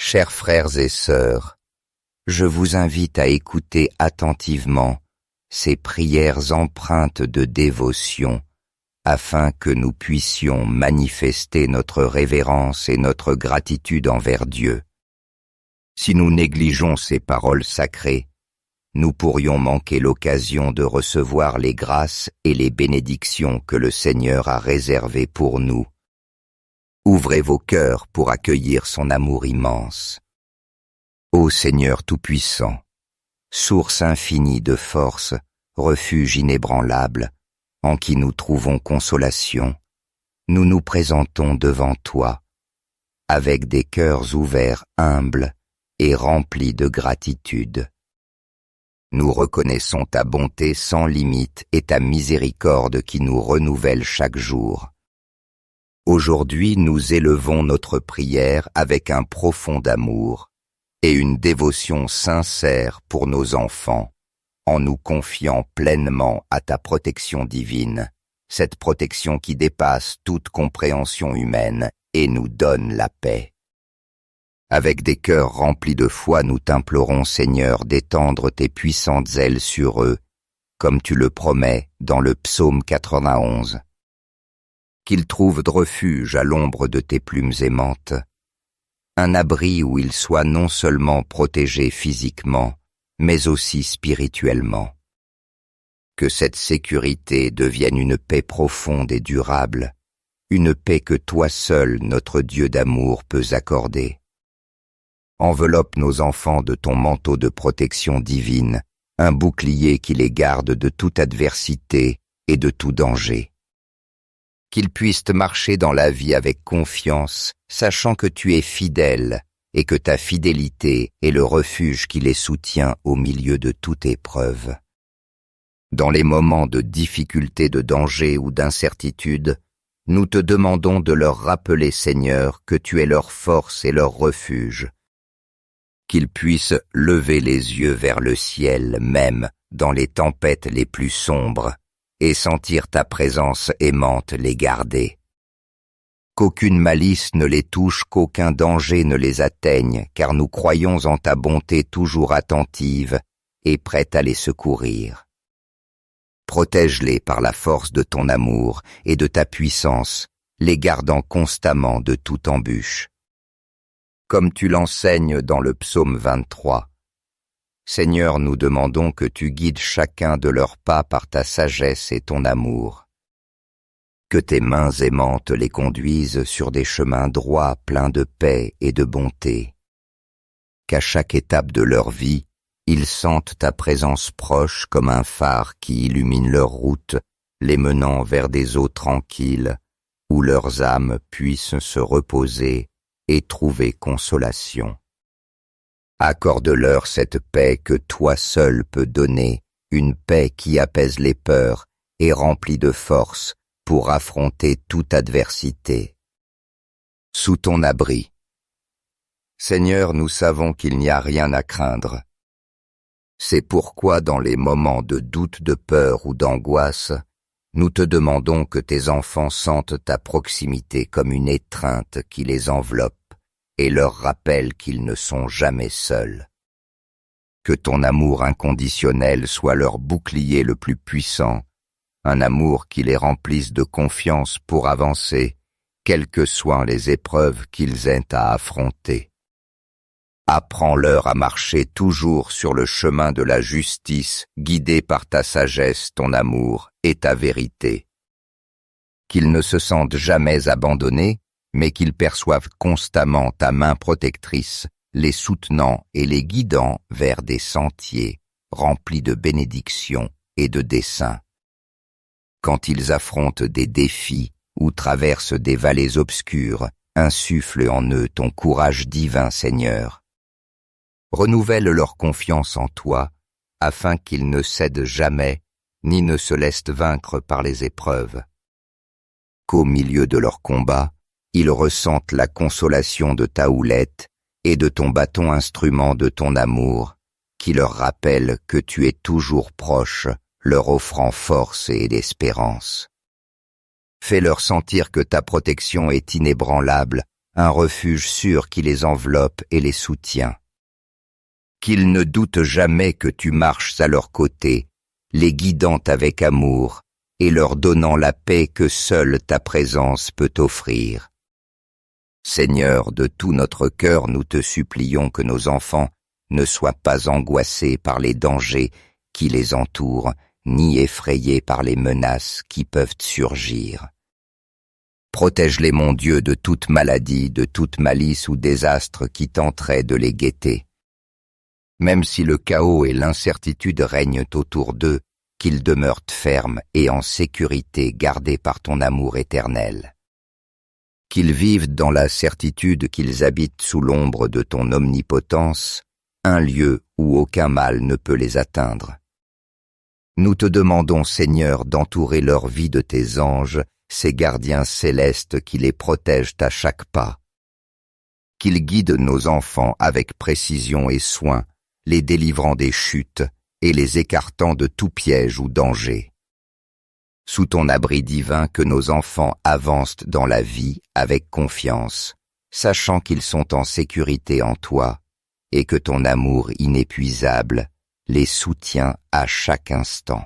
Chers frères et sœurs, je vous invite à écouter attentivement ces prières empreintes de dévotion afin que nous puissions manifester notre révérence et notre gratitude envers Dieu. Si nous négligeons ces paroles sacrées, nous pourrions manquer l'occasion de recevoir les grâces et les bénédictions que le Seigneur a réservées pour nous. Ouvrez vos cœurs pour accueillir son amour immense. Ô Seigneur Tout-Puissant, source infinie de force, refuge inébranlable, en qui nous trouvons consolation, nous nous présentons devant toi, avec des cœurs ouverts humbles et remplis de gratitude. Nous reconnaissons ta bonté sans limite et ta miséricorde qui nous renouvelle chaque jour. Aujourd'hui, nous élevons notre prière avec un profond amour et une dévotion sincère pour nos enfants, en nous confiant pleinement à ta protection divine, cette protection qui dépasse toute compréhension humaine et nous donne la paix. Avec des cœurs remplis de foi, nous t'implorons, Seigneur, d'étendre tes puissantes ailes sur eux, comme tu le promets dans le psaume 91. Qu'ils trouvent de refuge à l'ombre de tes plumes aimantes, un abri où ils soient non seulement protégés physiquement, mais aussi spirituellement. Que cette sécurité devienne une paix profonde et durable, une paix que toi seul, notre Dieu d'amour, peux accorder. Enveloppe nos enfants de ton manteau de protection divine, un bouclier qui les garde de toute adversité et de tout danger. Qu'ils puissent marcher dans la vie avec confiance, sachant que tu es fidèle et que ta fidélité est le refuge qui les soutient au milieu de toute épreuve. Dans les moments de difficulté, de danger ou d'incertitude, nous te demandons de leur rappeler, Seigneur, que tu es leur force et leur refuge. Qu'ils puissent lever les yeux vers le ciel même dans les tempêtes les plus sombres et sentir ta présence aimante les garder. Qu'aucune malice ne les touche, qu'aucun danger ne les atteigne, car nous croyons en ta bonté toujours attentive et prête à les secourir. Protège-les par la force de ton amour et de ta puissance, les gardant constamment de toute embûche. Comme tu l'enseignes dans le psaume 23, Seigneur, nous demandons que tu guides chacun de leurs pas par ta sagesse et ton amour. Que tes mains aimantes les conduisent sur des chemins droits pleins de paix et de bonté. Qu'à chaque étape de leur vie, ils sentent ta présence proche comme un phare qui illumine leur route, les menant vers des eaux tranquilles, où leurs âmes puissent se reposer et trouver consolation. Accorde-leur cette paix que toi seul peux donner, une paix qui apaise les peurs et remplit de force pour affronter toute adversité. Sous ton abri. Seigneur, nous savons qu'il n'y a rien à craindre. C'est pourquoi dans les moments de doute, de peur ou d'angoisse, nous te demandons que tes enfants sentent ta proximité comme une étreinte qui les enveloppe et leur rappelle qu'ils ne sont jamais seuls. Que ton amour inconditionnel soit leur bouclier le plus puissant, un amour qui les remplisse de confiance pour avancer, quelles que soient les épreuves qu'ils aient à affronter. Apprends-leur à marcher toujours sur le chemin de la justice, guidés par ta sagesse, ton amour et ta vérité. Qu'ils ne se sentent jamais abandonnés, mais qu'ils perçoivent constamment ta main protectrice, les soutenant et les guidant vers des sentiers remplis de bénédictions et de desseins. Quand ils affrontent des défis ou traversent des vallées obscures, insuffle en eux ton courage divin, Seigneur. Renouvelle leur confiance en toi, afin qu'ils ne cèdent jamais, ni ne se laissent vaincre par les épreuves. Qu'au milieu de leur combat, ils ressentent la consolation de ta houlette et de ton bâton instrument de ton amour, qui leur rappelle que tu es toujours proche, leur offrant force et l'espérance. Fais-leur sentir que ta protection est inébranlable, un refuge sûr qui les enveloppe et les soutient. Qu'ils ne doutent jamais que tu marches à leur côté, les guidant avec amour et leur donnant la paix que seule ta présence peut offrir. Seigneur, de tout notre cœur, nous te supplions que nos enfants ne soient pas angoissés par les dangers qui les entourent, ni effrayés par les menaces qui peuvent surgir. Protège-les, mon Dieu, de toute maladie, de toute malice ou désastre qui tenterait de les guetter. Même si le chaos et l'incertitude règnent autour d'eux, qu'ils demeurent fermes et en sécurité, gardés par ton amour éternel. Qu'ils vivent dans la certitude qu'ils habitent sous l'ombre de ton omnipotence, un lieu où aucun mal ne peut les atteindre. Nous te demandons, Seigneur, d'entourer leur vie de tes anges, ces gardiens célestes qui les protègent à chaque pas. Qu'ils guident nos enfants avec précision et soin, les délivrant des chutes et les écartant de tout piège ou danger. Sous ton abri divin, que nos enfants avancent dans la vie avec confiance, sachant qu'ils sont en sécurité en toi et que ton amour inépuisable les soutient à chaque instant.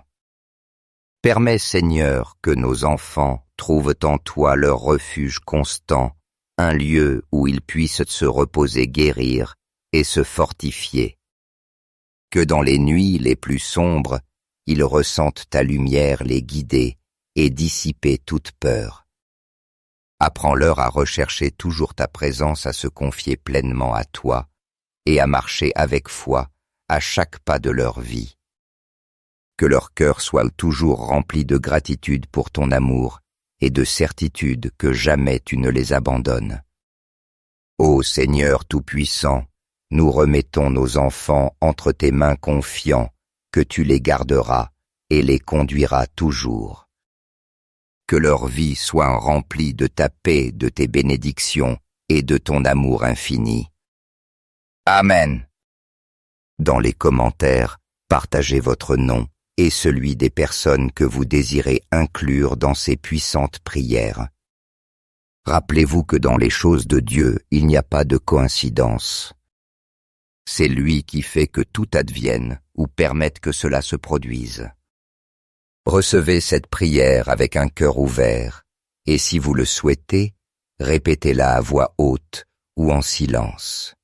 Permets, Seigneur, que nos enfants trouvent en toi leur refuge constant, un lieu où ils puissent se reposer, guérir et se fortifier. Que dans les nuits les plus sombres, ils ressentent ta lumière les guider et dissiper toute peur. Apprends-leur à rechercher toujours ta présence, à se confier pleinement à toi et à marcher avec foi à chaque pas de leur vie. Que leur cœur soit toujours rempli de gratitude pour ton amour et de certitude que jamais tu ne les abandonnes. Ô Seigneur Tout-Puissant, nous remettons nos enfants entre tes mains confiants que tu les garderas et les conduiras toujours. Que leur vie soit remplie de ta paix, de tes bénédictions et de ton amour infini. Amen. Dans les commentaires, partagez votre nom et celui des personnes que vous désirez inclure dans ces puissantes prières. Rappelez-vous que dans les choses de Dieu, il n'y a pas de coïncidence. C'est lui qui fait que tout advienne ou permette que cela se produise. Recevez cette prière avec un cœur ouvert et si vous le souhaitez, répétez-la à voix haute ou en silence.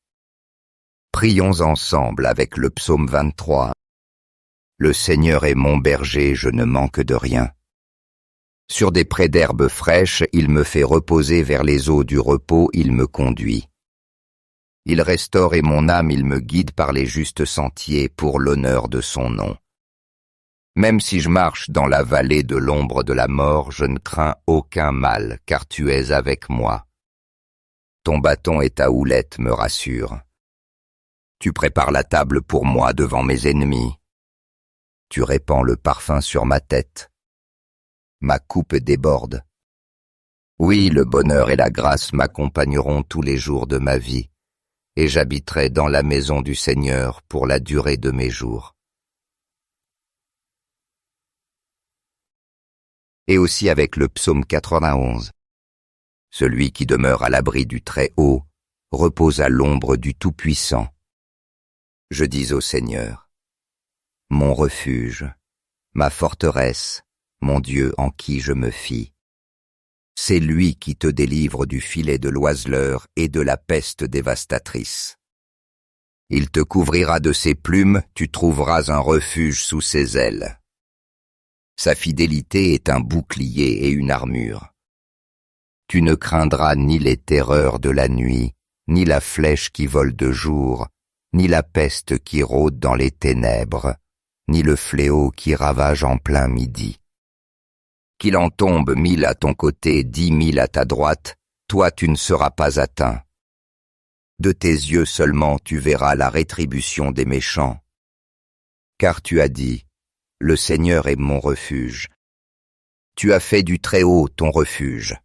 Prions ensemble avec le psaume 23. Le Seigneur est mon berger, je ne manque de rien. Sur des prés d'herbes fraîches, il me fait reposer vers les eaux du repos, il me conduit. Il restaure et mon âme, il me guide par les justes sentiers pour l'honneur de son nom. Même si je marche dans la vallée de l'ombre de la mort, je ne crains aucun mal, car tu es avec moi. Ton bâton et ta houlette me rassurent. Tu prépares la table pour moi devant mes ennemis. Tu répands le parfum sur ma tête. Ma coupe déborde. Oui, le bonheur et la grâce m'accompagneront tous les jours de ma vie, et j'habiterai dans la maison du Seigneur pour la durée de mes jours. Et aussi avec le psaume 91. Celui qui demeure à l'abri du Très-Haut repose à l'ombre du Tout-Puissant. Je dis au Seigneur, mon refuge, ma forteresse, mon Dieu en qui je me fie. C'est lui qui te délivre du filet de l'oiseleur et de la peste dévastatrice. Il te couvrira de ses plumes, tu trouveras un refuge sous ses ailes. Sa fidélité est un bouclier et une armure. Tu ne craindras ni les terreurs de la nuit, ni la flèche qui vole de jour, ni la peste qui rôde dans les ténèbres, ni le fléau qui ravage en plein midi. Qu'il en tombe 1000 à ton côté, 10 000 à ta droite, toi tu ne seras pas atteint. De tes yeux seulement tu verras la rétribution des méchants. Car tu as dit, le Seigneur est mon refuge. Tu as fait du Très-Haut ton refuge.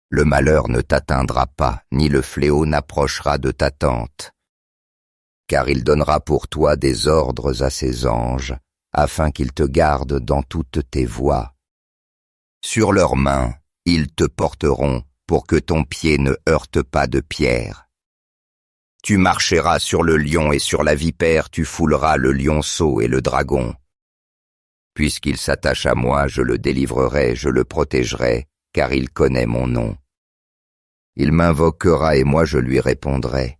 Le malheur ne t'atteindra pas, ni le fléau n'approchera de ta tente. Car il donnera pour toi des ordres à ses anges, afin qu'ils te gardent dans toutes tes voies. Sur leurs mains, ils te porteront pour que ton pied ne heurte pas de pierre. Tu marcheras sur le lion et sur la vipère, tu fouleras le lionceau et le dragon. Puisqu'il s'attache à moi, je le délivrerai, je le protégerai, car il connaît mon nom. Il m'invoquera et moi je lui répondrai.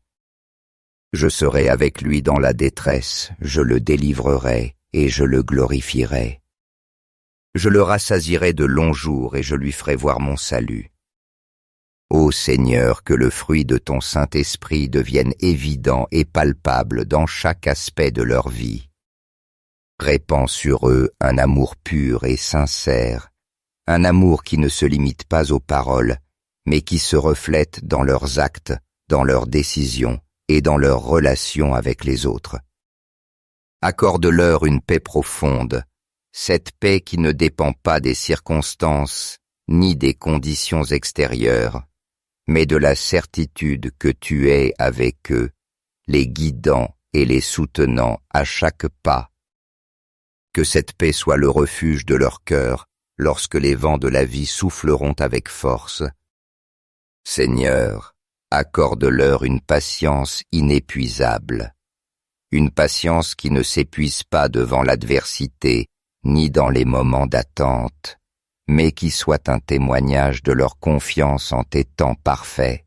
Je serai avec lui dans la détresse, je le délivrerai et je le glorifierai. Je le rassasierai de longs jours et je lui ferai voir mon salut. Ô Seigneur, que le fruit de ton Saint-Esprit devienne évident et palpable dans chaque aspect de leur vie. Répands sur eux un amour pur et sincère, un amour qui ne se limite pas aux paroles, mais qui se reflète dans leurs actes, dans leurs décisions et dans leurs relations avec les autres. Accorde-leur une paix profonde, cette paix qui ne dépend pas des circonstances ni des conditions extérieures, mais de la certitude que tu es avec eux, les guidant et les soutenant à chaque pas. Que cette paix soit le refuge de leur cœur lorsque les vents de la vie souffleront avec force. Seigneur, accorde-leur une patience inépuisable, une patience qui ne s'épuise pas devant l'adversité ni dans les moments d'attente, mais qui soit un témoignage de leur confiance en tes temps parfaits.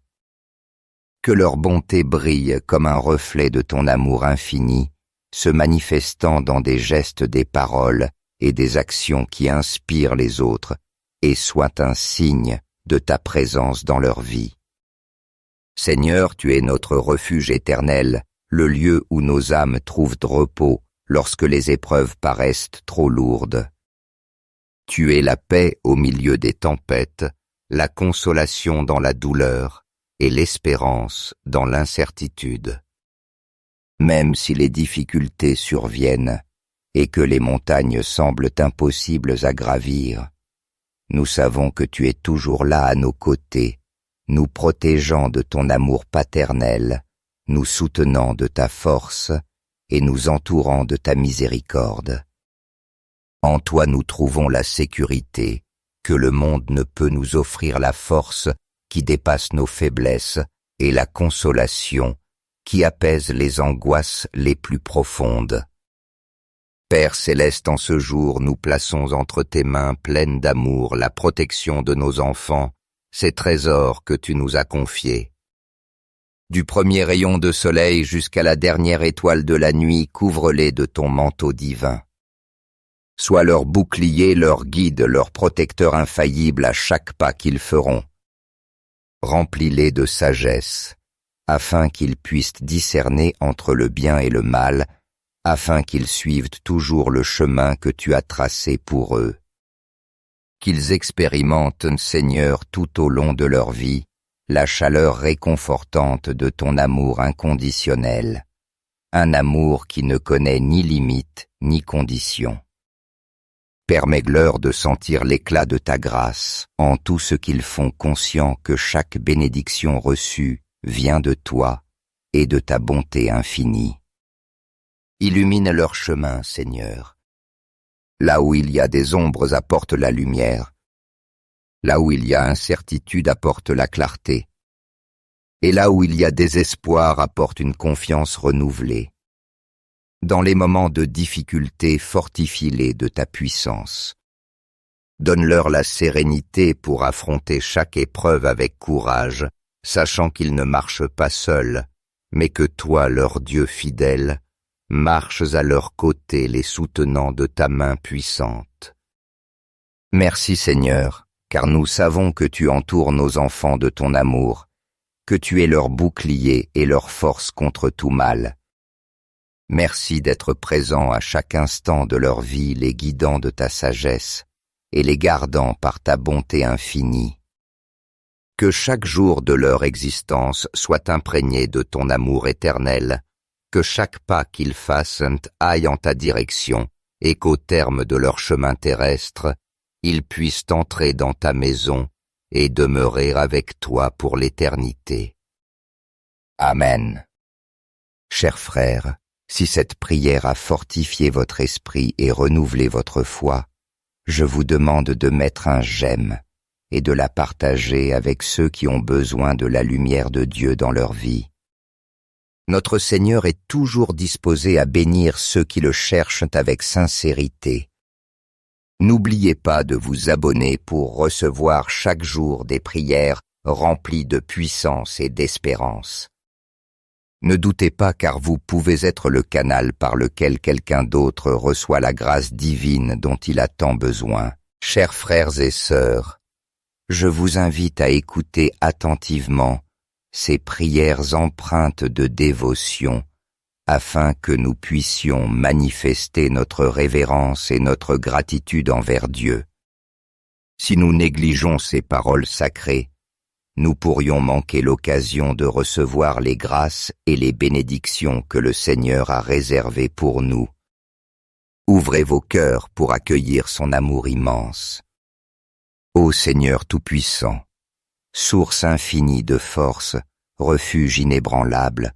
Que leur bonté brille comme un reflet de ton amour infini, se manifestant dans des gestes, des paroles et des actions qui inspirent les autres et soit un signe de ta présence dans leur vie. Seigneur, tu es notre refuge éternel, le lieu où nos âmes trouvent repos lorsque les épreuves paraissent trop lourdes. Tu es la paix au milieu des tempêtes, la consolation dans la douleur et l'espérance dans l'incertitude. Même si les difficultés surviennent et que les montagnes semblent impossibles à gravir, nous savons que tu es toujours là à nos côtés, nous protégeant de ton amour paternel, nous soutenant de ta force et nous entourant de ta miséricorde. En toi nous trouvons la sécurité, que le monde ne peut nous offrir la force qui dépasse nos faiblesses et la consolation qui apaise les angoisses les plus profondes. Père céleste, en ce jour, nous plaçons entre tes mains pleines d'amour la protection de nos enfants, ces trésors que tu nous as confiés. Du premier rayon de soleil jusqu'à la dernière étoile de la nuit, couvre-les de ton manteau divin. Sois leur bouclier, leur guide, leur protecteur infaillible à chaque pas qu'ils feront. Remplis-les de sagesse, afin qu'ils puissent discerner entre le bien et le mal, afin qu'ils suivent toujours le chemin que tu as tracé pour eux. Qu'ils expérimentent, Seigneur, tout au long de leur vie, la chaleur réconfortante de ton amour inconditionnel, un amour qui ne connaît ni limite ni condition. Permets-leur de sentir l'éclat de ta grâce en tout ce qu'ils font, conscients que chaque bénédiction reçue vient de toi et de ta bonté infinie. Illumine leur chemin, Seigneur. Là où il y a des ombres, apporte la lumière. Là où il y a incertitude, apporte la clarté. Et là où il y a désespoir, apporte une confiance renouvelée. Dans les moments de difficulté, fortifie-les de ta puissance. Donne-leur la sérénité pour affronter chaque épreuve avec courage, sachant qu'ils ne marchent pas seuls, mais que toi, leur Dieu fidèle, marches à leur côté, les soutenant de ta main puissante. Merci Seigneur, car nous savons que tu entoures nos enfants de ton amour, que tu es leur bouclier et leur force contre tout mal. Merci d'être présent à chaque instant de leur vie, les guidant de ta sagesse et les gardant par ta bonté infinie. Que chaque jour de leur existence soit imprégné de ton amour éternel, que chaque pas qu'ils fassent aille en ta direction et qu'au terme de leur chemin terrestre, ils puissent entrer dans ta maison et demeurer avec toi pour l'éternité. Amen. Chers frères, si cette prière a fortifié votre esprit et renouvelé votre foi, je vous demande de mettre un j'aime et de la partager avec ceux qui ont besoin de la lumière de Dieu dans leur vie. Notre Seigneur est toujours disposé à bénir ceux qui le cherchent avec sincérité. N'oubliez pas de vous abonner pour recevoir chaque jour des prières remplies de puissance et d'espérance. Ne doutez pas, car vous pouvez être le canal par lequel quelqu'un d'autre reçoit la grâce divine dont il a tant besoin. Chers frères et sœurs, je vous invite à écouter attentivement ces prières empreintes de dévotion, afin que nous puissions manifester notre révérence et notre gratitude envers Dieu. Si nous négligeons ces paroles sacrées, nous pourrions manquer l'occasion de recevoir les grâces et les bénédictions que le Seigneur a réservées pour nous. Ouvrez vos cœurs pour accueillir son amour immense. Ô Seigneur Tout-Puissant, source infinie de force, refuge inébranlable,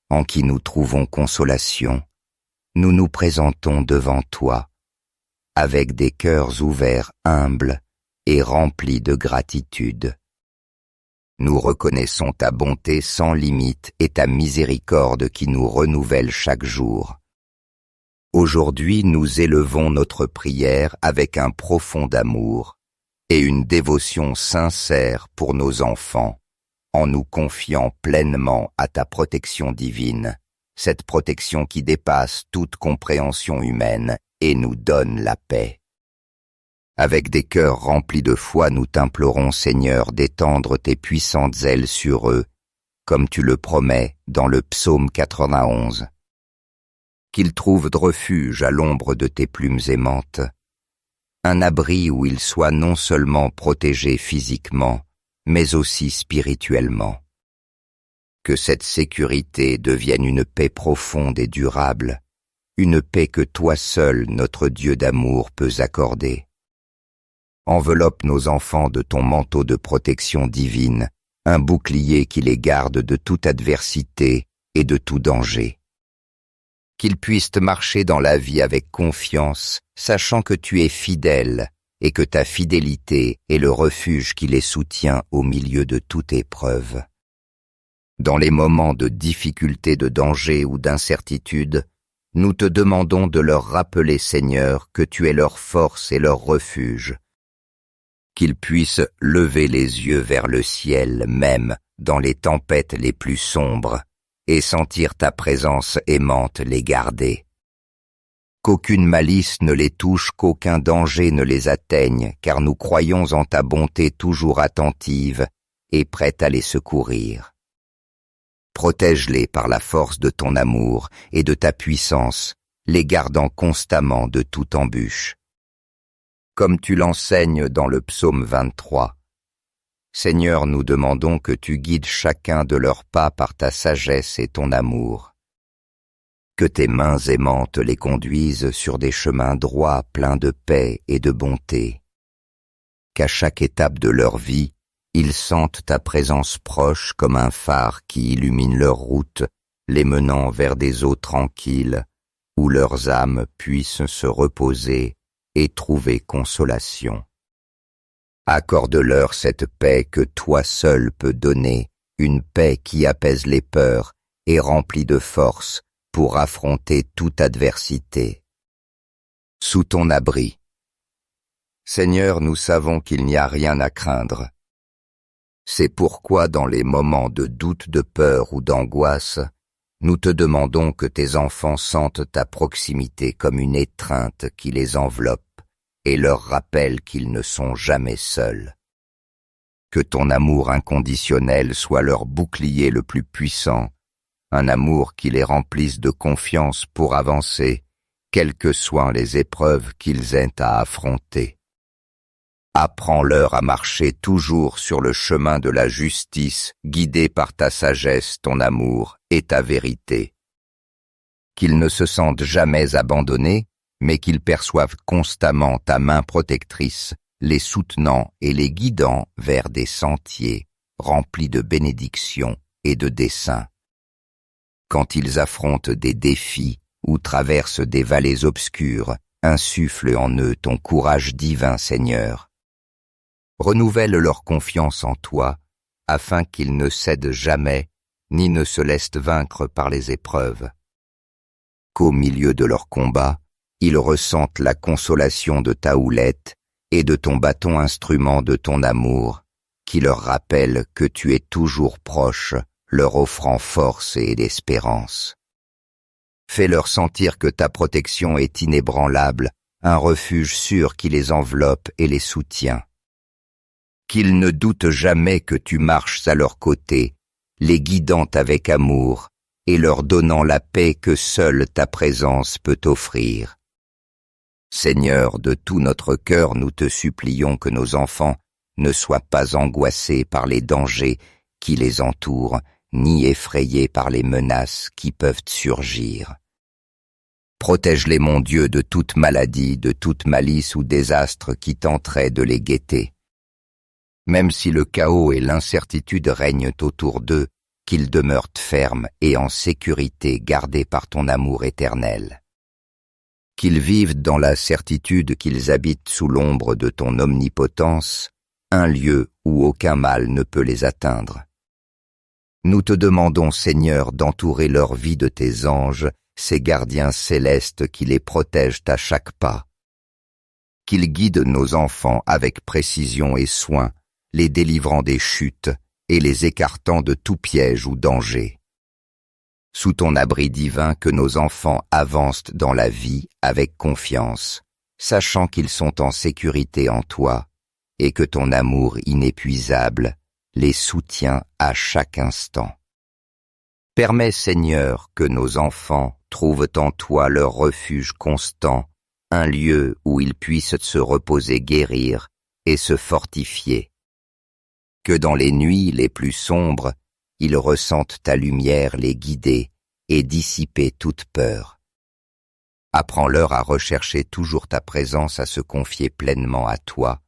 en qui nous trouvons consolation, nous nous présentons devant toi, avec des cœurs ouverts humbles et remplis de gratitude. Nous reconnaissons ta bonté sans limite et ta miséricorde qui nous renouvelle chaque jour. Aujourd'hui, nous élevons notre prière avec un profond amour et une dévotion sincère pour nos enfants, en nous confiant pleinement à ta protection divine, cette protection qui dépasse toute compréhension humaine et nous donne la paix. Avec des cœurs remplis de foi, nous t'implorons, Seigneur, d'étendre tes puissantes ailes sur eux, comme tu le promets dans le psaume 91. Qu'ils trouvent de refuge à l'ombre de tes plumes aimantes, un abri où ils soient non seulement protégés physiquement, mais aussi spirituellement. Que cette sécurité devienne une paix profonde et durable, une paix que toi seul, notre Dieu d'amour, peux accorder. Enveloppe nos enfants de ton manteau de protection divine, un bouclier qui les garde de toute adversité et de tout danger. Qu'ils puissent marcher dans la vie avec confiance, sachant que tu es fidèle et que ta fidélité est le refuge qui les soutient au milieu de toute épreuve. Dans les moments de difficulté, de danger ou d'incertitude, nous te demandons de leur rappeler, Seigneur, que tu es leur force et leur refuge. Qu'ils puissent lever les yeux vers le ciel même dans les tempêtes les plus sombres et sentir ta présence aimante les garder. Qu'aucune malice ne les touche, qu'aucun danger ne les atteigne, car nous croyons en ta bonté toujours attentive et prête à les secourir. Protège-les par la force de ton amour et de ta puissance, les gardant constamment de toute embûche. Comme tu l'enseignes dans le psaume 23, Seigneur, nous demandons que tu guides chacun de leurs pas par ta sagesse et ton amour. Que tes mains aimantes les conduisent sur des chemins droits pleins de paix et de bonté. Qu'à chaque étape de leur vie, ils sentent ta présence proche comme un phare qui illumine leur route, les menant vers des eaux tranquilles, où leurs âmes puissent se reposer et trouver consolation. Accorde-leur cette paix que toi seul peux donner, une paix qui apaise les peurs et remplit de force pour affronter toute adversité. Sous ton abri. Seigneur, nous savons qu'il n'y a rien à craindre. C'est pourquoi dans les moments de doute, de peur ou d'angoisse, nous te demandons que tes enfants sentent ta proximité comme une étreinte qui les enveloppe et leur rappelle qu'ils ne sont jamais seuls. Que ton amour inconditionnel soit leur bouclier le plus puissant, un amour qui les remplisse de confiance pour avancer, quelles que soient les épreuves qu'ils aient à affronter. Apprends-leur à marcher toujours sur le chemin de la justice, guidés par ta sagesse, ton amour et ta vérité. Qu'ils ne se sentent jamais abandonnés, mais qu'ils perçoivent constamment ta main protectrice, les soutenant et les guidant vers des sentiers remplis de bénédictions et de desseins. Quand ils affrontent des défis ou traversent des vallées obscures, insuffle en eux ton courage divin, Seigneur. Renouvelle leur confiance en toi, afin qu'ils ne cèdent jamais, ni ne se laissent vaincre par les épreuves. Qu'au milieu de leur combat, ils ressentent la consolation de ta houlette et de ton bâton instrument de ton amour, qui leur rappelle que tu es toujours proche, leur offrant force et l'espérance. Fais-leur sentir que ta protection est inébranlable, un refuge sûr qui les enveloppe et les soutient. Qu'ils ne doutent jamais que tu marches à leur côté, les guidant avec amour et leur donnant la paix que seule ta présence peut offrir. Seigneur, de tout notre cœur, nous te supplions que nos enfants ne soient pas angoissés par les dangers qui les entourent, ni effrayés par les menaces qui peuvent surgir. Protège-les, mon Dieu, de toute maladie, de toute malice ou désastre qui tenterait de les guetter. Même si le chaos et l'incertitude règnent autour d'eux, qu'ils demeurent fermes et en sécurité gardés par ton amour éternel. Qu'ils vivent dans la certitude qu'ils habitent sous l'ombre de ton omnipotence, un lieu où aucun mal ne peut les atteindre. Nous te demandons, Seigneur, d'entourer leur vie de tes anges, ces gardiens célestes qui les protègent à chaque pas. Qu'ils guident nos enfants avec précision et soin, les délivrant des chutes et les écartant de tout piège ou danger. Sous ton abri divin, que nos enfants avancent dans la vie avec confiance, sachant qu'ils sont en sécurité en toi et que ton amour inépuisable les soutient à chaque instant. Permets, Seigneur, que nos enfants trouvent en toi leur refuge constant, un lieu où ils puissent se reposer, guérir et se fortifier. Que dans les nuits les plus sombres, ils ressentent ta lumière les guider et dissiper toute peur. Apprends-leur à rechercher toujours ta présence, à se confier pleinement à toi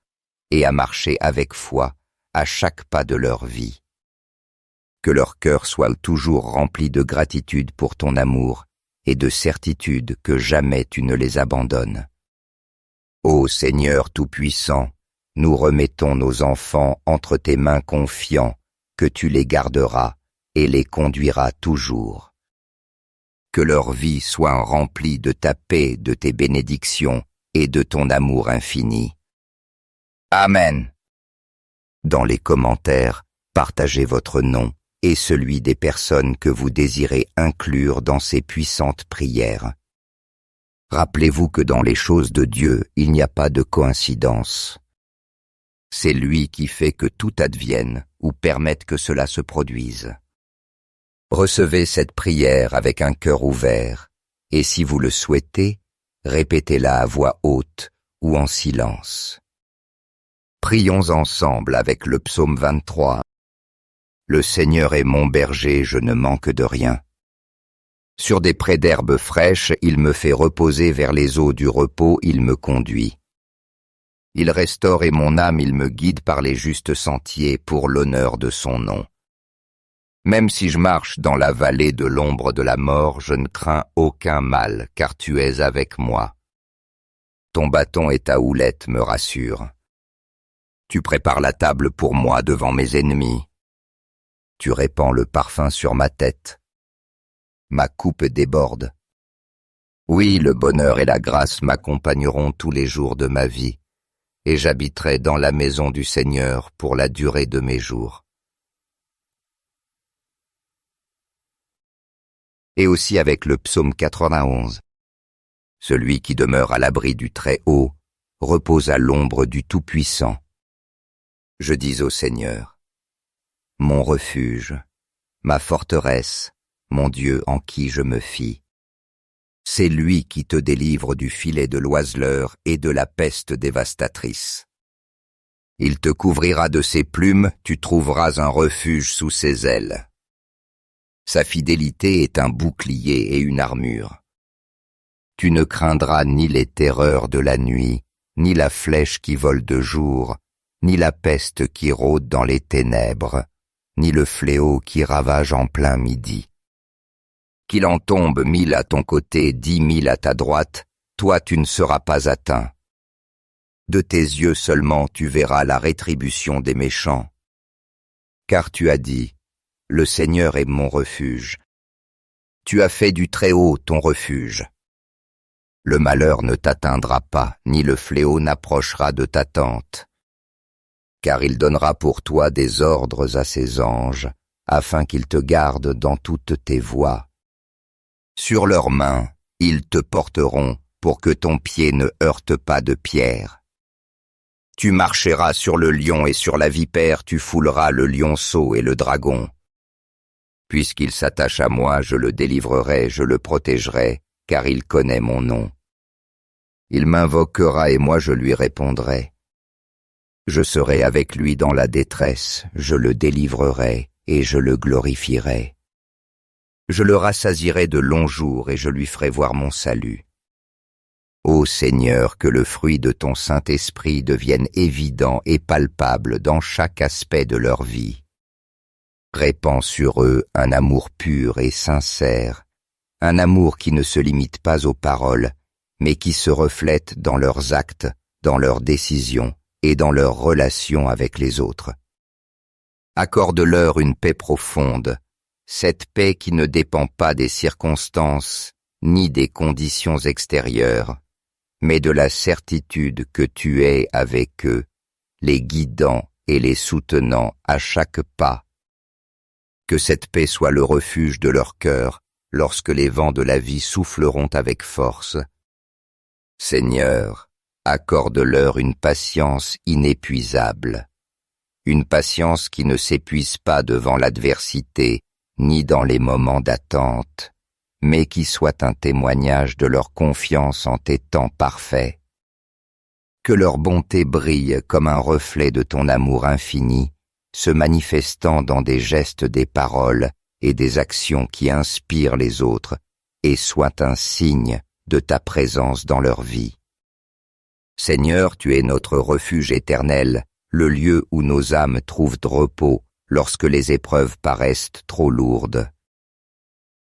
et à marcher avec foi à chaque pas de leur vie. Que leur cœur soit toujours rempli de gratitude pour ton amour et de certitude que jamais tu ne les abandonnes. Ô Seigneur Tout-Puissant, nous remettons nos enfants entre tes mains confiants que tu les garderas et les conduiras toujours. Que leur vie soit remplie de ta paix, de tes bénédictions et de ton amour infini. Amen. Dans les commentaires, partagez votre nom et celui des personnes que vous désirez inclure dans ces puissantes prières. Rappelez-vous que dans les choses de Dieu, il n'y a pas de coïncidence. C'est lui qui fait que tout advienne ou permette que cela se produise. Recevez cette prière avec un cœur ouvert, et si vous le souhaitez, répétez-la à voix haute ou en silence. Prions ensemble avec le psaume 23. Le Seigneur est mon berger, je ne manque de rien. Sur des prés d'herbes fraîches, il me fait reposer vers les eaux du repos, il me conduit. Il restaure et mon âme, il me guide par les justes sentiers pour l'honneur de son nom. Même si je marche dans la vallée de l'ombre de la mort, je ne crains aucun mal, car tu es avec moi. Ton bâton et ta houlette me rassurent. Tu prépares la table pour moi devant mes ennemis. Tu répands le parfum sur ma tête. Ma coupe déborde. Oui, le bonheur et la grâce m'accompagneront tous les jours de ma vie, et j'habiterai dans la maison du Seigneur pour la durée de mes jours. Et aussi avec le psaume 91. Celui qui demeure à l'abri du Très-Haut repose à l'ombre du Tout-Puissant. Je dis au Seigneur, mon refuge, ma forteresse, mon Dieu en qui je me fie. C'est lui qui te délivre du filet de l'oiseleur et de la peste dévastatrice. Il te couvrira de ses plumes, tu trouveras un refuge sous ses ailes. Sa fidélité est un bouclier et une armure. Tu ne craindras ni les terreurs de la nuit, ni la flèche qui vole de jour, ni la peste qui rôde dans les ténèbres, ni le fléau qui ravage en plein midi. Qu'il en tombe 1000 à ton côté, 10 000 à ta droite, toi tu ne seras pas atteint. De tes yeux seulement tu verras la rétribution des méchants. Car tu as dit, le Seigneur est mon refuge. Tu as fait du Très-Haut ton refuge. Le malheur ne t'atteindra pas, ni le fléau n'approchera de ta tente. Car il donnera pour toi des ordres à ses anges, afin qu'ils te gardent dans toutes tes voies. Sur leurs mains, ils te porteront, pour que ton pied ne heurte pas de pierre. Tu marcheras sur le lion et sur la vipère, tu fouleras le lionceau et le dragon. Puisqu'il s'attache à moi, je le délivrerai, je le protégerai, car il connaît mon nom. Il m'invoquera et moi je lui répondrai. Je serai avec lui dans la détresse, je le délivrerai et je le glorifierai. Je le rassasierai de longs jours et je lui ferai voir mon salut. Ô Seigneur, que le fruit de ton Saint-Esprit devienne évident et palpable dans chaque aspect de leur vie. Répands sur eux un amour pur et sincère, un amour qui ne se limite pas aux paroles, mais qui se reflète dans leurs actes, dans leurs décisions et dans leurs relations avec les autres. Accorde-leur une paix profonde, cette paix qui ne dépend pas des circonstances ni des conditions extérieures, mais de la certitude que tu es avec eux, les guidant et les soutenant à chaque pas. Que cette paix soit le refuge de leur cœur lorsque les vents de la vie souffleront avec force. Seigneur, accorde-leur une patience inépuisable, une patience qui ne s'épuise pas devant l'adversité ni dans les moments d'attente, mais qui soit un témoignage de leur confiance en tes temps parfaits. Que leur bonté brille comme un reflet de ton amour infini, se manifestant dans des gestes, des paroles et des actions qui inspirent les autres et soit un signe de ta présence dans leur vie. Seigneur, tu es notre refuge éternel, le lieu où nos âmes trouvent repos lorsque les épreuves paraissent trop lourdes.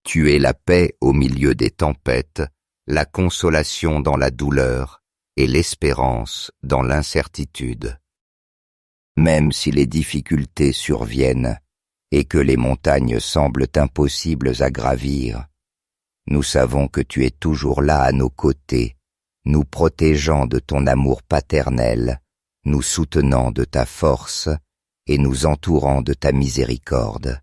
Tu es la paix au milieu des tempêtes, la consolation dans la douleur et l'espérance dans l'incertitude. Même si les difficultés surviennent et que les montagnes semblent impossibles à gravir, nous savons que tu es toujours là à nos côtés, nous protégeant de ton amour paternel, nous soutenant de ta force et nous entourant de ta miséricorde.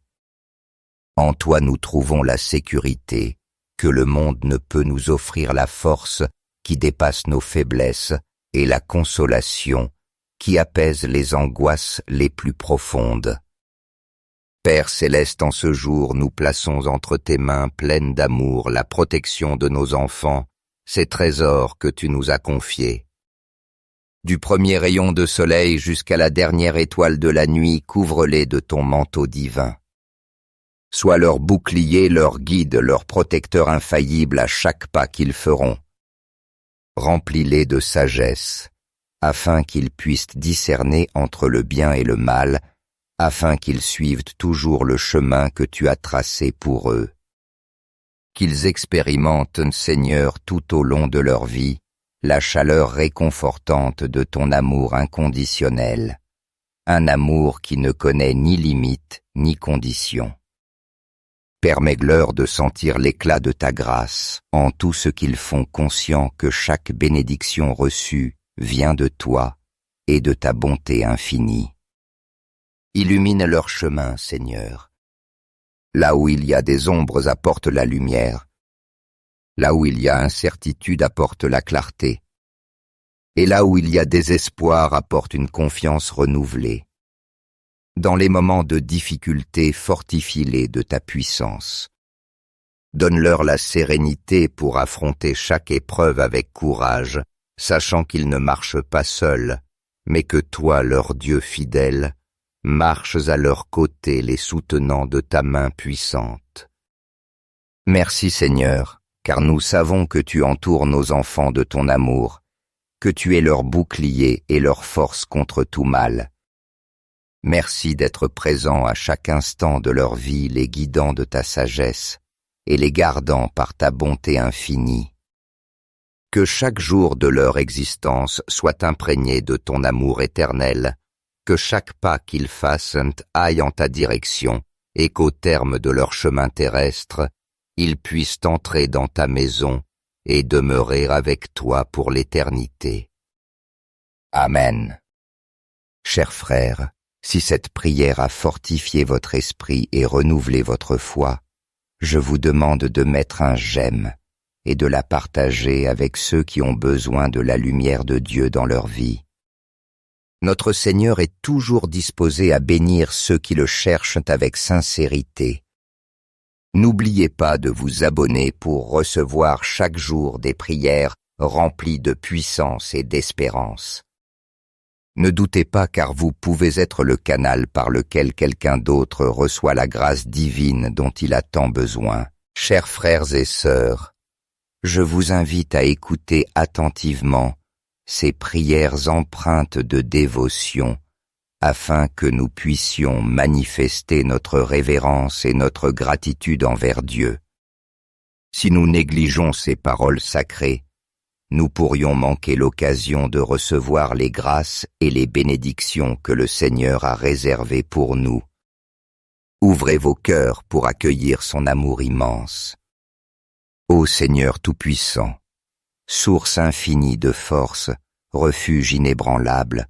En toi nous trouvons la sécurité, que le monde ne peut nous offrir la force qui dépasse nos faiblesses et la consolation qui apaise les angoisses les plus profondes. Père céleste, en ce jour, nous plaçons entre tes mains pleines d'amour la protection de nos enfants, ces trésors que tu nous as confiés. Du premier rayon de soleil jusqu'à la dernière étoile de la nuit, couvre-les de ton manteau divin. Sois leur bouclier, leur guide, leur protecteur infaillible à chaque pas qu'ils feront. Remplis-les de sagesse, afin qu'ils puissent discerner entre le bien et le mal, afin qu'ils suivent toujours le chemin que tu as tracé pour eux. Qu'ils expérimentent, Seigneur, tout au long de leur vie, la chaleur réconfortante de ton amour inconditionnel, un amour qui ne connaît ni limite ni condition. Permets-leur de sentir l'éclat de ta grâce en tout ce qu'ils font, conscients que chaque bénédiction reçue vient de toi et de ta bonté infinie. Illumine leur chemin, Seigneur. Là où il y a des ombres, apporte la lumière. Là où il y a incertitude, apporte la clarté. Et là où il y a désespoir, apporte une confiance renouvelée. Dans les moments de difficulté, fortifie-les de ta puissance. Donne-leur la sérénité pour affronter chaque épreuve avec courage, sachant qu'ils ne marchent pas seuls, mais que toi, leur Dieu fidèle, marches à leur côté, les soutenant de ta main puissante. Merci Seigneur, car nous savons que tu entoures nos enfants de ton amour, que tu es leur bouclier et leur force contre tout mal. Merci d'être présent à chaque instant de leur vie, les guidant de ta sagesse et les gardant par ta bonté infinie. Que chaque jour de leur existence soit imprégné de ton amour éternel, que chaque pas qu'ils fassent aille en ta direction, et qu'au terme de leur chemin terrestre, ils puissent entrer dans ta maison et demeurer avec toi pour l'éternité. Amen. Chers frères, si cette prière a fortifié votre esprit et renouvelé votre foi, je vous demande de mettre un j'aime et de la partager avec ceux qui ont besoin de la lumière de Dieu dans leur vie. Notre Seigneur est toujours disposé à bénir ceux qui le cherchent avec sincérité. N'oubliez pas de vous abonner pour recevoir chaque jour des prières remplies de puissance et d'espérance. Ne doutez pas car vous pouvez être le canal par lequel quelqu'un d'autre reçoit la grâce divine dont il a tant besoin. Chers frères et sœurs, je vous invite à écouter attentivement ces prières empreintes de dévotion afin que nous puissions manifester notre révérence et notre gratitude envers Dieu. Si nous négligeons ces paroles sacrées, nous pourrions manquer l'occasion de recevoir les grâces et les bénédictions que le Seigneur a réservées pour nous. Ouvrez vos cœurs pour accueillir son amour immense. Ô Seigneur Tout-Puissant, source infinie de force, refuge inébranlable,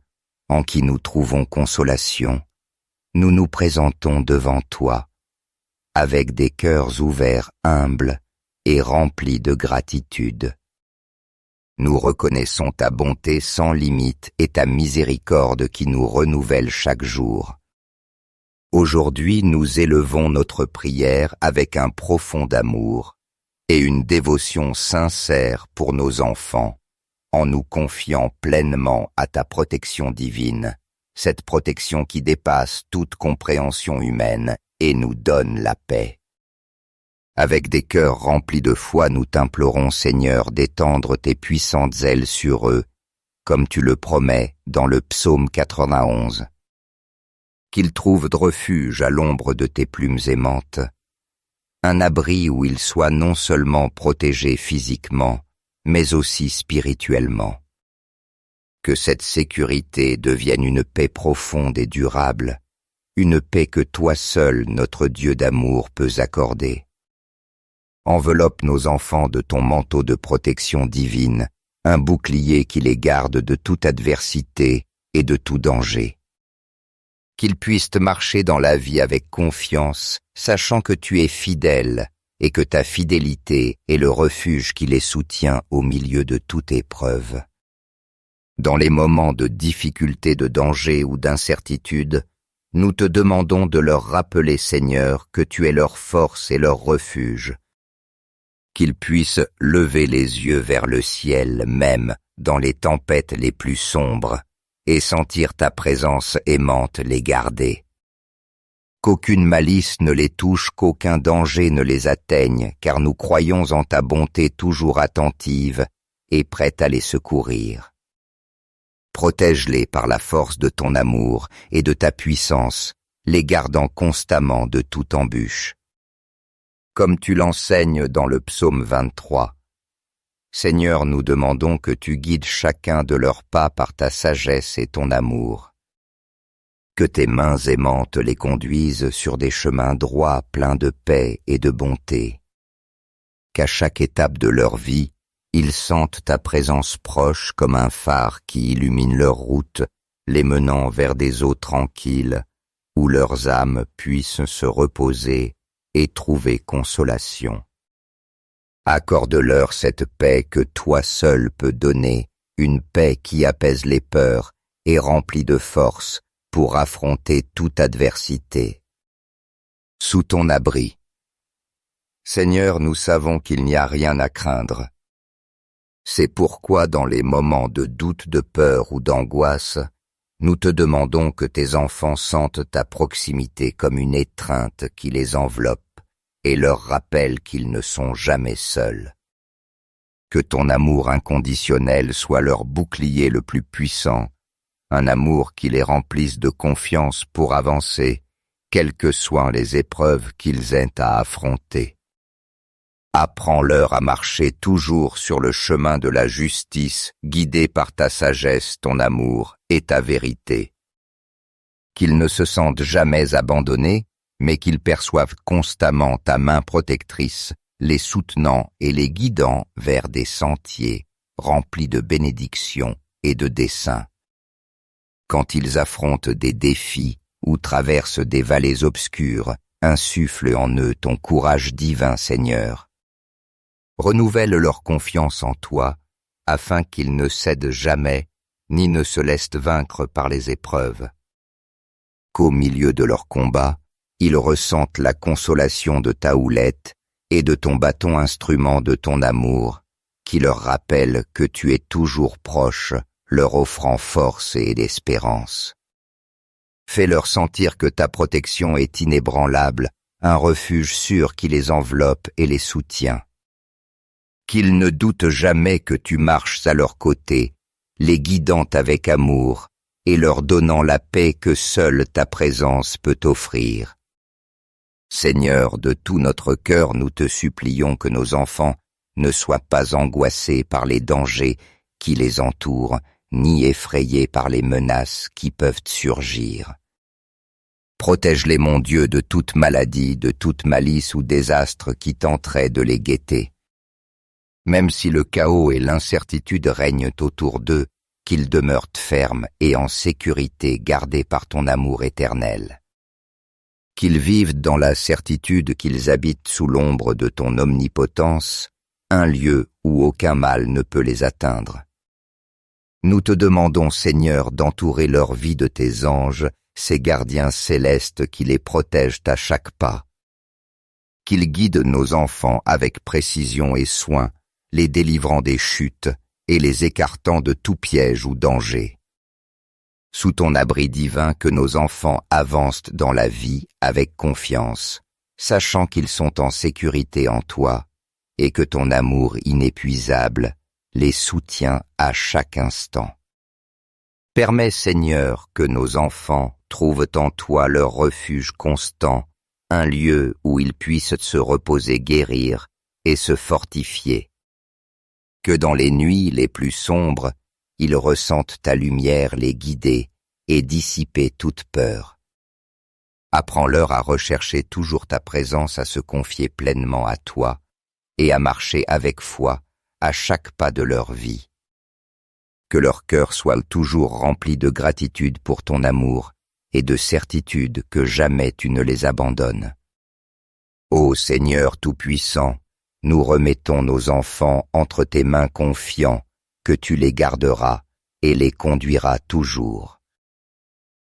en qui nous trouvons consolation, nous nous présentons devant toi, avec des cœurs ouverts humbles et remplis de gratitude. Nous reconnaissons ta bonté sans limite et ta miséricorde qui nous renouvelle chaque jour. Aujourd'hui, nous élevons notre prière avec un profond amour et une dévotion sincère pour nos enfants, en nous confiant pleinement à ta protection divine, cette protection qui dépasse toute compréhension humaine et nous donne la paix. Avec des cœurs remplis de foi, nous t'implorons, Seigneur, d'étendre tes puissantes ailes sur eux, comme tu le promets dans le psaume 91. Qu'ils trouvent de refuge à l'ombre de tes plumes aimantes, un abri où ils soient non seulement protégés physiquement, mais aussi spirituellement. Que cette sécurité devienne une paix profonde et durable, une paix que toi seul, notre Dieu d'amour, peux accorder. Enveloppe nos enfants de ton manteau de protection divine, un bouclier qui les garde de toute adversité et de tout danger. Qu'ils puissent marcher dans la vie avec confiance, sachant que tu es fidèle et que ta fidélité est le refuge qui les soutient au milieu de toute épreuve. Dans les moments de difficulté, de danger ou d'incertitude, nous te demandons de leur rappeler, Seigneur, que tu es leur force et leur refuge. Qu'ils puissent lever les yeux vers le ciel même dans les tempêtes les plus sombres et sentir ta présence aimante les garder. Qu'aucune malice ne les touche, qu'aucun danger ne les atteigne, car nous croyons en ta bonté toujours attentive et prête à les secourir. Protège-les par la force de ton amour et de ta puissance, les gardant constamment de toute embûche. Comme tu l'enseignes dans le psaume 23, Seigneur, nous demandons que tu guides chacun de leurs pas par ta sagesse et ton amour. Que tes mains aimantes les conduisent sur des chemins droits pleins de paix et de bonté. Qu'à chaque étape de leur vie, ils sentent ta présence proche comme un phare qui illumine leur route, les menant vers des eaux tranquilles, où leurs âmes puissent se reposer et trouver consolation. Accorde-leur cette paix que toi seul peux donner, une paix qui apaise les peurs et remplit de force pour affronter toute adversité. Sous ton abri. Seigneur, nous savons qu'il n'y a rien à craindre. C'est pourquoi dans les moments de doute, de peur ou d'angoisse, nous te demandons que tes enfants sentent ta proximité comme une étreinte qui les enveloppe et leur rappelle qu'ils ne sont jamais seuls. Que ton amour inconditionnel soit leur bouclier le plus puissant, un amour qui les remplisse de confiance pour avancer, quelles que soient les épreuves qu'ils aient à affronter. Apprends-leur à marcher toujours sur le chemin de la justice, guidés par ta sagesse, ton amour et ta vérité. Qu'ils ne se sentent jamais abandonnés, mais qu'ils perçoivent constamment ta main protectrice, les soutenant et les guidant vers des sentiers remplis de bénédictions et de desseins. Quand ils affrontent des défis ou traversent des vallées obscures, insuffle en eux ton courage divin, Seigneur. Renouvelle leur confiance en toi, afin qu'ils ne cèdent jamais, ni ne se laissent vaincre par les épreuves. Qu'au milieu de leur combat, ils ressentent la consolation de ta houlette et de ton bâton instrument de ton amour, qui leur rappelle que tu es toujours proche, leur offrant force et espérance. Fais-leur sentir que ta protection est inébranlable, un refuge sûr qui les enveloppe et les soutient. Qu'ils ne doutent jamais que tu marches à leur côté, les guidant avec amour et leur donnant la paix que seule ta présence peut offrir. Seigneur, de tout notre cœur, nous te supplions que nos enfants ne soient pas angoissés par les dangers qui les entourent, ni effrayés par les menaces qui peuvent surgir. Protège-les, mon Dieu, de toute maladie, de toute malice ou désastre qui tenterait de les guetter. Même si le chaos et l'incertitude règnent autour d'eux, qu'ils demeurent fermes et en sécurité gardés par ton amour éternel. Qu'ils vivent dans la certitude qu'ils habitent sous l'ombre de ton omnipotence, un lieu où aucun mal ne peut les atteindre. Nous te demandons, Seigneur, d'entourer leur vie de tes anges, ces gardiens célestes qui les protègent à chaque pas. Qu'ils guident nos enfants avec précision et soin, les délivrant des chutes et les écartant de tout piège ou danger. Sous ton abri divin, que nos enfants avancent dans la vie avec confiance, sachant qu'ils sont en sécurité en toi et que ton amour inépuisable les soutient à chaque instant. Permets, Seigneur, que nos enfants trouvent en toi leur refuge constant, un lieu où ils puissent se reposer, guérir et se fortifier. Que dans les nuits les plus sombres, ils ressentent ta lumière les guider et dissiper toute peur. Apprends-leur à rechercher toujours ta présence, à se confier pleinement à toi et à marcher avec foi à chaque pas de leur vie. Que leur cœur soit toujours rempli de gratitude pour ton amour et de certitude que jamais tu ne les abandonnes. Ô Seigneur Tout-Puissant, nous remettons nos enfants entre tes mains confiants que tu les garderas et les conduiras toujours.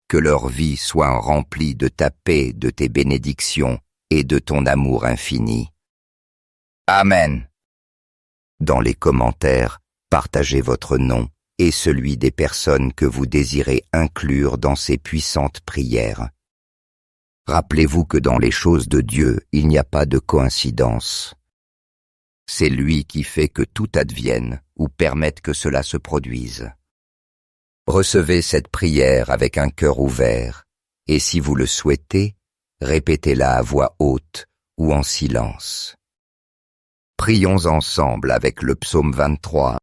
Que leur vie soit remplie de ta paix, de tes bénédictions et de ton amour infini. Amen. Dans les commentaires, partagez votre nom et celui des personnes que vous désirez inclure dans ces puissantes prières. Rappelez-vous que dans les choses de Dieu, il n'y a pas de coïncidence. C'est lui qui fait que tout advienne ou permette que cela se produise. Recevez cette prière avec un cœur ouvert, et si vous le souhaitez, répétez-la à voix haute ou en silence. Prions ensemble avec le psaume 23.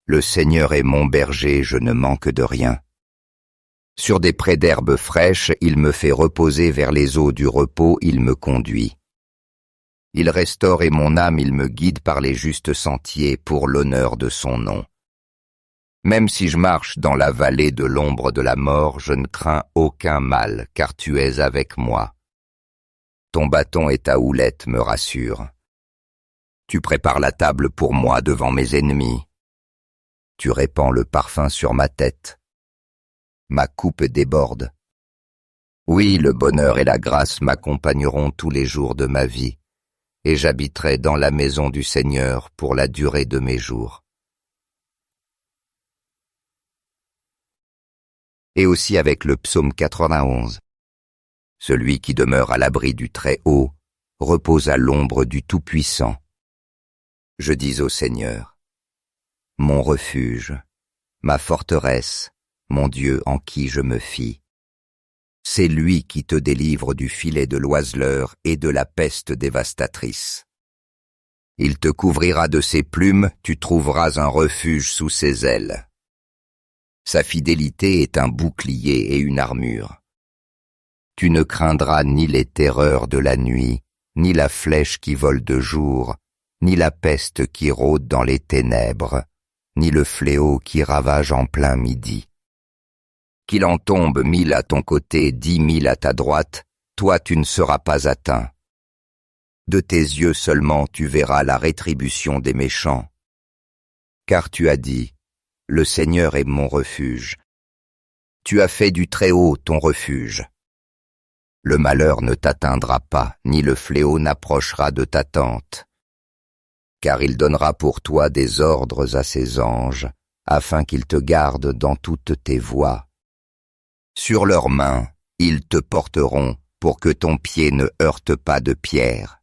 Le Seigneur est mon berger, je ne manque de rien. Sur des prés d'herbes fraîches, il me fait reposer vers les eaux du repos, il me conduit. Il restaure et mon âme, il me guide par les justes sentiers pour l'honneur de son nom. Même si je marche dans la vallée de l'ombre de la mort, je ne crains aucun mal, car tu es avec moi. Ton bâton et ta houlette me rassurent. Tu prépares la table pour moi devant mes ennemis. Tu répands le parfum sur ma tête. Ma coupe déborde. Oui, le bonheur et la grâce m'accompagneront tous les jours de ma vie, et j'habiterai dans la maison du Seigneur pour la durée de mes jours. Et aussi avec le psaume 91. Celui qui demeure à l'abri du Très-Haut repose à l'ombre du Tout-Puissant. Je dis au Seigneur, mon refuge, ma forteresse, mon Dieu en qui je me fie. C'est lui qui te délivre du filet de l'oiseleur et de la peste dévastatrice. Il te couvrira de ses plumes, tu trouveras un refuge sous ses ailes. Sa fidélité est un bouclier et une armure. Tu ne craindras ni les terreurs de la nuit, ni la flèche qui vole de jour, ni la peste qui rôde dans les ténèbres, ni le fléau qui ravage en plein midi. Qu'il en tombe 1000 à ton côté, 10 000 à ta droite, toi tu ne seras pas atteint. De tes yeux seulement tu verras la rétribution des méchants. Car tu as dit, le Seigneur est mon refuge. Tu as fait du Très-Haut ton refuge. Le malheur ne t'atteindra pas, ni le fléau n'approchera de ta tente. Car il donnera pour toi des ordres à ses anges, afin qu'ils te gardent dans toutes tes voies. Sur leurs mains, ils te porteront pour que ton pied ne heurte pas de pierre.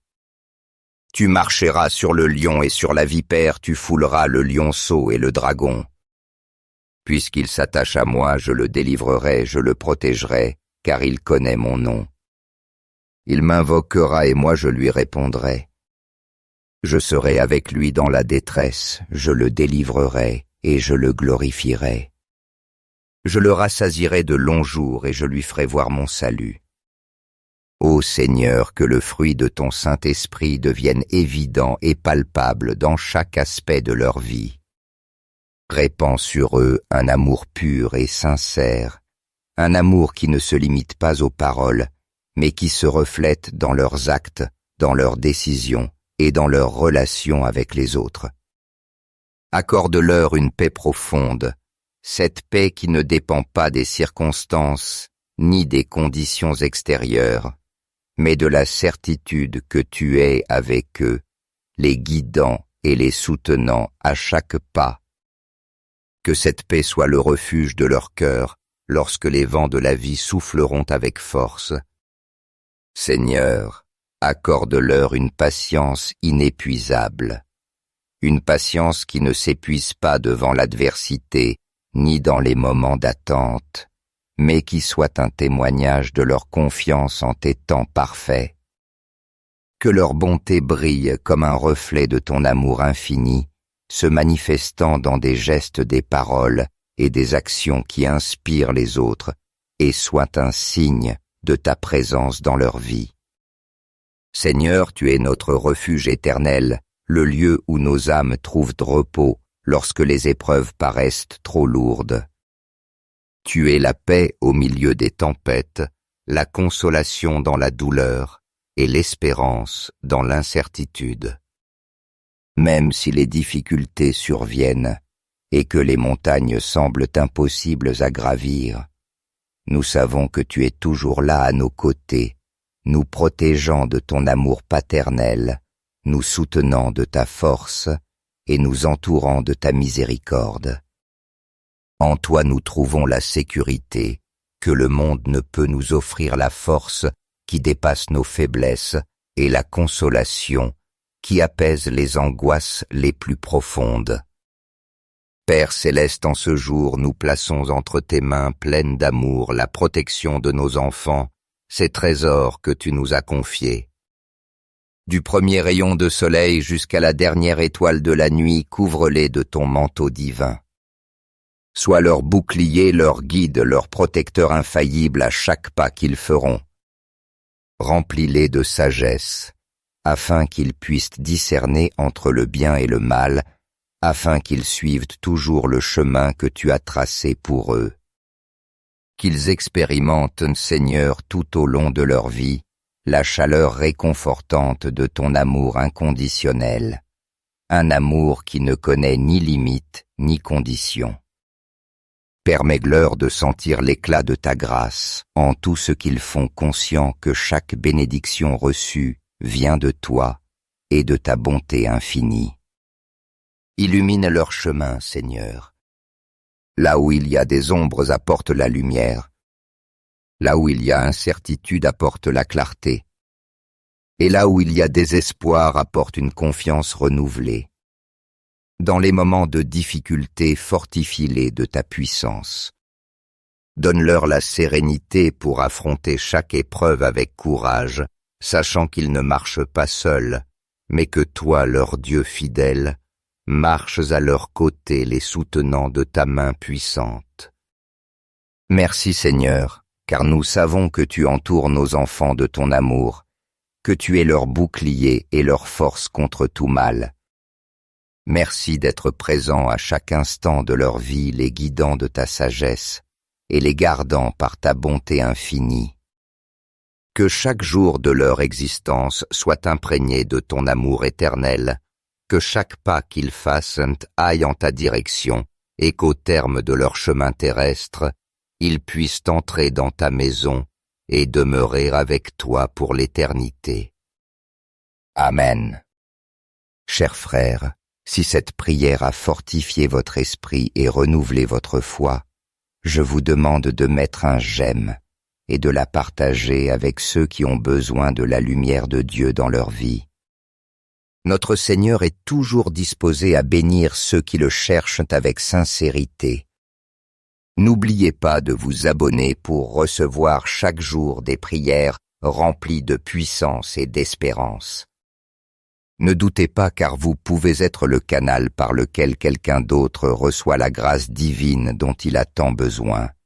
Tu marcheras sur le lion et sur la vipère, tu fouleras le lionceau et le dragon. Puisqu'il s'attache à moi, je le délivrerai, je le protégerai, car il connaît mon nom. Il m'invoquera et moi je lui répondrai. Je serai avec lui dans la détresse, je le délivrerai et je le glorifierai. Je le rassasierai de longs jours et je lui ferai voir mon salut. Ô Seigneur, que le fruit de ton Saint-Esprit devienne évident et palpable dans chaque aspect de leur vie. Répands sur eux un amour pur et sincère, un amour qui ne se limite pas aux paroles, mais qui se reflète dans leurs actes, dans leurs décisions et dans leurs relations avec les autres. Accorde-leur une paix profonde, cette paix qui ne dépend pas des circonstances ni des conditions extérieures, mais de la certitude que tu es avec eux, les guidant et les soutenant à chaque pas. Que cette paix soit le refuge de leur cœur lorsque les vents de la vie souffleront avec force. Seigneur, accorde-leur une patience inépuisable, une patience qui ne s'épuise pas devant l'adversité ni dans les moments d'attente, mais qui soit un témoignage de leur confiance en tes temps parfaits. Que leur bonté brille comme un reflet de ton amour infini, se manifestant dans des gestes, des paroles et des actions qui inspirent les autres et soit un signe de ta présence dans leur vie. Seigneur, tu es notre refuge éternel, le lieu où nos âmes trouvent repos lorsque les épreuves paraissent trop lourdes. Tu es la paix au milieu des tempêtes, la consolation dans la douleur et l'espérance dans l'incertitude. Même si les difficultés surviennent et que les montagnes semblent impossibles à gravir, nous savons que tu es toujours là à nos côtés, nous protégeant de ton amour paternel, nous soutenant de ta force et nous entourant de ta miséricorde. En toi nous trouvons la sécurité, que le monde ne peut nous offrir la force qui dépasse nos faiblesses et la consolation qui apaise les angoisses les plus profondes. Père céleste, en ce jour, nous plaçons entre tes mains pleines d'amour la protection de nos enfants, ces trésors que tu nous as confiés. Du premier rayon de soleil jusqu'à la dernière étoile de la nuit, couvre-les de ton manteau divin. Sois leur bouclier, leur guide, leur protecteur infaillible à chaque pas qu'ils feront. Remplis-les de sagesse, afin qu'ils puissent discerner entre le bien et le mal, afin qu'ils suivent toujours le chemin que tu as tracé pour eux. Qu'ils expérimentent, Seigneur, tout au long de leur vie, la chaleur réconfortante de ton amour inconditionnel, un amour qui ne connaît ni limite ni condition. Permets-leur de sentir l'éclat de ta grâce en tout ce qu'ils font, conscients que chaque bénédiction reçue vient de toi et de ta bonté infinie. Illumine leur chemin, Seigneur. Là où il y a des ombres, apporte la lumière. Là où il y a incertitude, apporte la clarté. Et là où il y a désespoir, apporte une confiance renouvelée. Dans les moments de difficulté, fortifie-les de ta puissance. Donne-leur la sérénité pour affronter chaque épreuve avec courage, sachant qu'ils ne marchent pas seuls, mais que toi, leur Dieu fidèle, marches à leur côté les soutenant de ta main puissante. Merci Seigneur, car nous savons que tu entoures nos enfants de ton amour, que tu es leur bouclier et leur force contre tout mal. Merci d'être présent à chaque instant de leur vie, les guidant de ta sagesse et les gardant par ta bonté infinie. Que chaque jour de leur existence soit imprégné de ton amour éternel, que chaque pas qu'ils fassent aille en ta direction et qu'au terme de leur chemin terrestre, ils puissent entrer dans ta maison et demeurer avec toi pour l'éternité. Amen. Chers frères, si cette prière a fortifié votre esprit et renouvelé votre foi, je vous demande de mettre un j'aime et de la partager avec ceux qui ont besoin de la lumière de Dieu dans leur vie. Notre Seigneur est toujours disposé à bénir ceux qui le cherchent avec sincérité. N'oubliez pas de vous abonner pour recevoir chaque jour des prières remplies de puissance et d'espérance. Ne doutez pas car vous pouvez être le canal par lequel quelqu'un d'autre reçoit la grâce divine dont il a tant besoin.